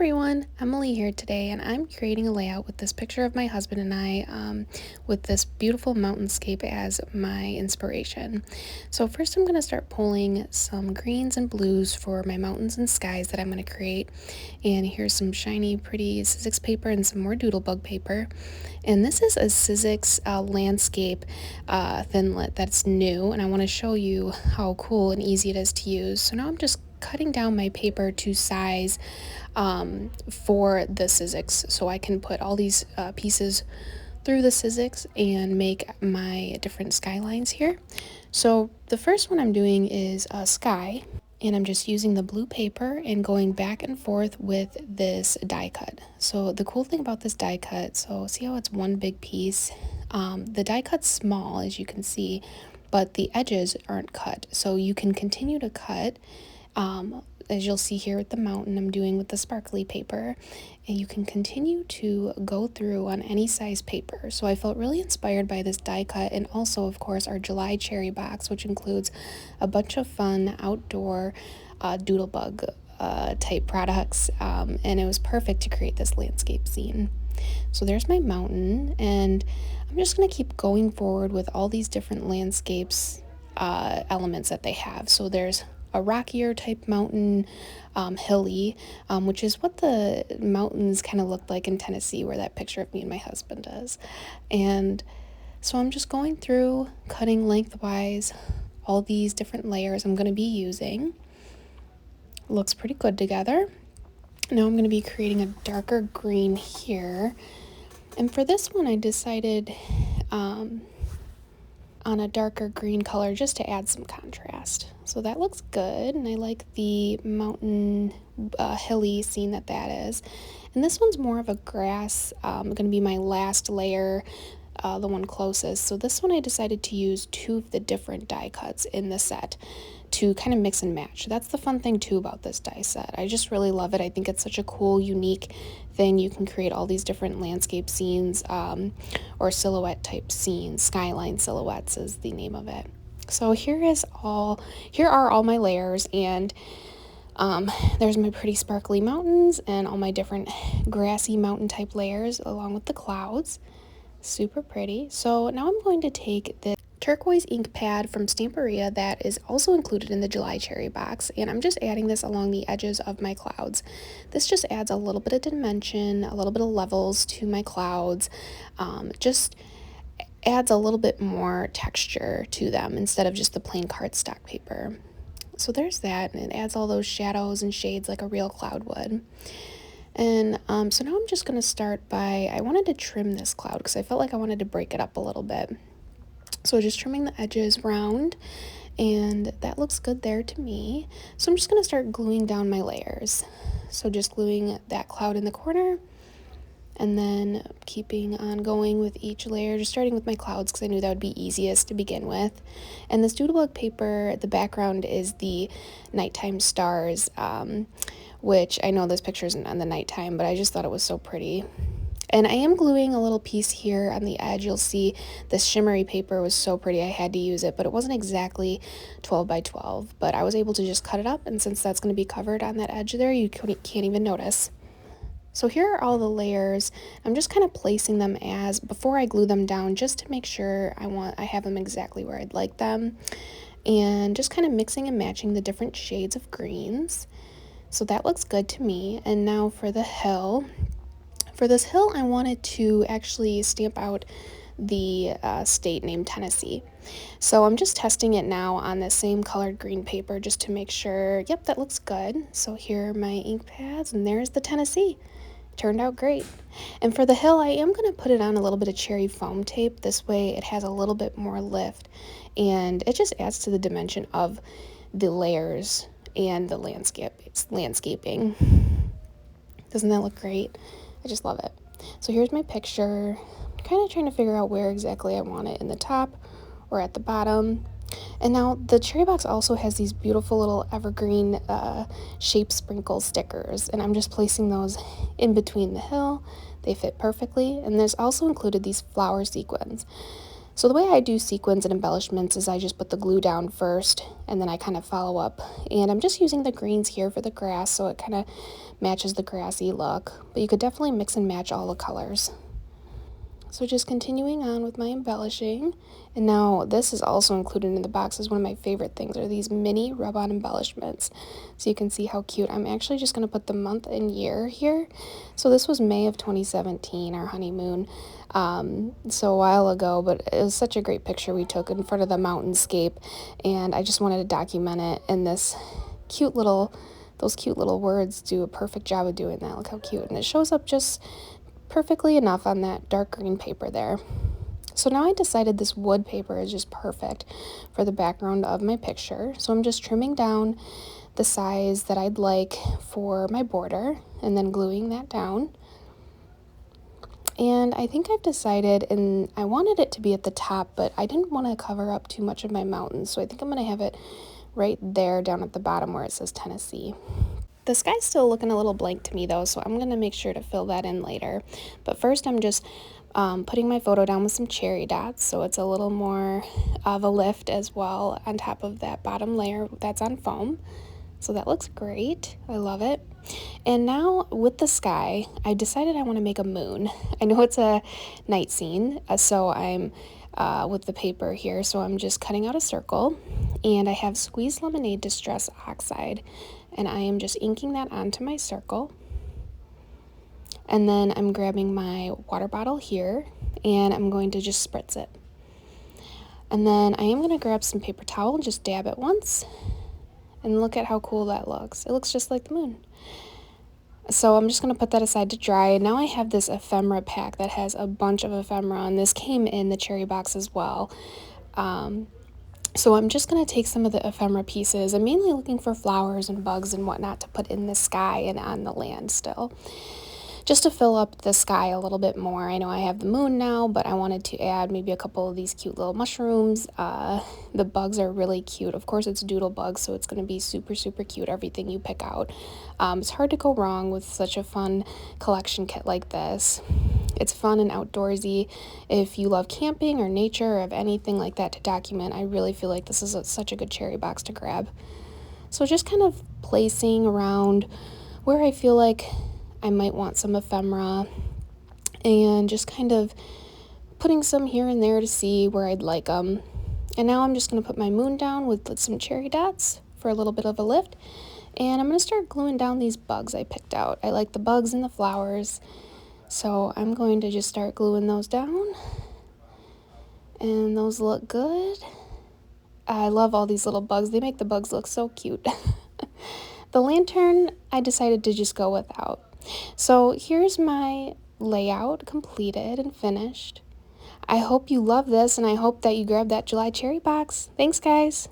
everyone, Emily here today, and I'm creating a layout with this picture of my husband and I with this beautiful mountainscape as my inspiration. So first I'm going to start pulling some greens and blues for my mountains and skies that I'm going to create. And here's some shiny pretty Sizzix paper and some more Doodlebug paper. And this is a Sizzix landscape Thinlit that's new, and I want to show you how cool and easy it is to use. So now I'm just cutting down my paper to size for the Sizzix, so I can put all these pieces through the Sizzix and make my different skylines here. So the first one I'm doing is a sky, and I'm just using the blue paper and going back and forth with this die cut. So the cool thing about this die cut, so see how it's one big piece? The die cut's small, as you can see, but the edges aren't cut. So you can continue to cut, as you'll see here with the mountain I'm doing with the sparkly paper, and you can continue to go through on any size paper. So I felt really inspired by this die cut, and also of course our July cherry box, which includes a bunch of fun outdoor Doodlebug type products, and it was perfect to create this landscape scene. So there's my mountain, and I'm just going to keep going forward with all these different landscapes elements that they have. So there's a rockier type mountain, hilly, which is what the mountains kind of looked like in Tennessee, where that picture of me and my husband is. And so I'm just going through, cutting lengthwise all these different layers I'm going to be using. Looks pretty good together. Now I'm going to be creating a darker green here. And for this one, I decided on a darker green color just to add some contrast. So that looks good, and I like the mountain hilly scene that is. And this one's more of a grass, going to be my last layer, the one closest. So this one I decided to use two of the different die cuts in the set to kind of mix and match. That's the fun thing too about this die set. I just really love it. I think it's such a cool, unique thing. You can create all these different landscape scenes or silhouette type scenes. Skyline silhouettes is the name of it. So here are all my layers, and there's my pretty sparkly mountains and all my different grassy mountain type layers along with the clouds. Super pretty. So now I'm going to take this turquoise ink pad from Stamperia that is also included in the July cherry box, and I'm just adding this along the edges of my clouds. This just adds a little bit of dimension, a little bit of levels to my clouds, just adds a little bit more texture to them instead of just the plain cardstock paper. So there's that, and it adds all those shadows and shades like a real cloud would. And so now I'm just going to start by, I wanted to trim this cloud because I felt like I wanted to break it up a little bit. So just trimming the edges round, and that looks good there to me. So I'm just going to start gluing down my layers. So just gluing that cloud in the corner, and then keeping on going with each layer, just starting with my clouds because I knew that would be easiest to begin with. And this Doodlebug paper, the background is the nighttime stars, which I know this picture isn't on the nighttime, but I just thought it was so pretty. And I am gluing a little piece here on the edge. You'll see this shimmery paper was so pretty I had to use it, but it wasn't exactly 12 by 12. But I was able to just cut it up, and since that's going to be covered on that edge there, you can't even notice. So here are all the layers. I'm just kind of placing them as before I glue them down, just to make sure I have them exactly where I'd like them, and just kind of mixing and matching the different shades of greens. So that looks good to me. And now for the hill. For this hill, I wanted to actually stamp out the state named Tennessee. So I'm just testing it now on the same colored green paper just to make sure, yep, that looks good. So here are my ink pads, and there's the Tennessee. Turned out great. And for the hill, I am going to put it on a little bit of cherry foam tape. This way it has a little bit more lift, and it just adds to the dimension of the layers and the landscaping. Doesn't that look great? I just love it. So here's my picture. I'm kind of trying to figure out where exactly I want it, in the top or at the bottom. And now the cherry box also has these beautiful little evergreen shape sprinkle stickers, and I'm just placing those in between the hill. They fit perfectly, and there's also included these flower sequins. So the way I do sequins and embellishments is I just put the glue down first and then I kind of follow up. And I'm just using the greens here for the grass so it kind of matches the grassy look. But you could definitely mix and match all the colors. So just continuing on with my embellishing. And now this is also included in the box as one of my favorite things are these mini rub-on embellishments. So you can see how cute. I'm actually just going to put the month and year here. So this was May of 2017, our honeymoon. So a while ago, but it was such a great picture we took in front of the mountainscape. And I just wanted to document it in this cute little, those cute little words do a perfect job of doing that. Look how cute. And it shows up just perfectly enough on that dark green paper there. So now I decided this wood paper is just perfect for the background of my picture. So I'm just trimming down the size that I'd like for my border and then gluing that down. And I think I've decided, and I wanted it to be at the top, but I didn't want to cover up too much of my mountains. So I think I'm going to have it right there down at the bottom where it says Tennessee. The sky's still looking a little blank to me though, so I'm going to make sure to fill that in later. But first I'm just putting my photo down with some cherry dots, so it's a little more of a lift as well on top of that bottom layer that's on foam. So that looks great. I love it. And now with the sky, I decided I want to make a moon. I know it's a night scene, so I'm with the paper here, so I'm just cutting out a circle, and I have squeezed lemonade distress oxide, and I am just inking that onto my circle. And then I'm grabbing my water bottle here, and I'm going to just spritz it. And then I am going to grab some paper towel and just dab it once, and look at how cool that looks. It looks just like the moon. So I'm just going to put that aside to dry. And now I have this ephemera pack that has a bunch of ephemera, and this came in the cherry box as well. So I'm just going to take some of the ephemera pieces. I'm mainly looking for flowers and bugs and whatnot to put in the sky and on the land still, just to fill up the sky a little bit more. I know I have the moon now, but I wanted to add maybe a couple of these cute little mushrooms. The bugs are really cute. Of course, it's Doodlebug, so it's going to be super, super cute, everything you pick out. It's hard to go wrong with such a fun collection kit like this. It's fun and outdoorsy. If you love camping or nature or have anything like that to document, I really feel like this is such a good cherry box to grab. So just kind of placing around where I feel like I might want some ephemera, and just kind of putting some here and there to see where I'd like them. And now I'm just going to put my moon down with some cherry dots for a little bit of a lift. And I'm going to start gluing down these bugs I picked out. I like the bugs and the flowers, so I'm going to just start gluing those down. And those look good. I love all these little bugs. They make the bugs look so cute. The lantern, I decided to just go without. So here's my layout completed and finished. I hope you love this, and I hope that you grab that July cherry box. Thanks, guys.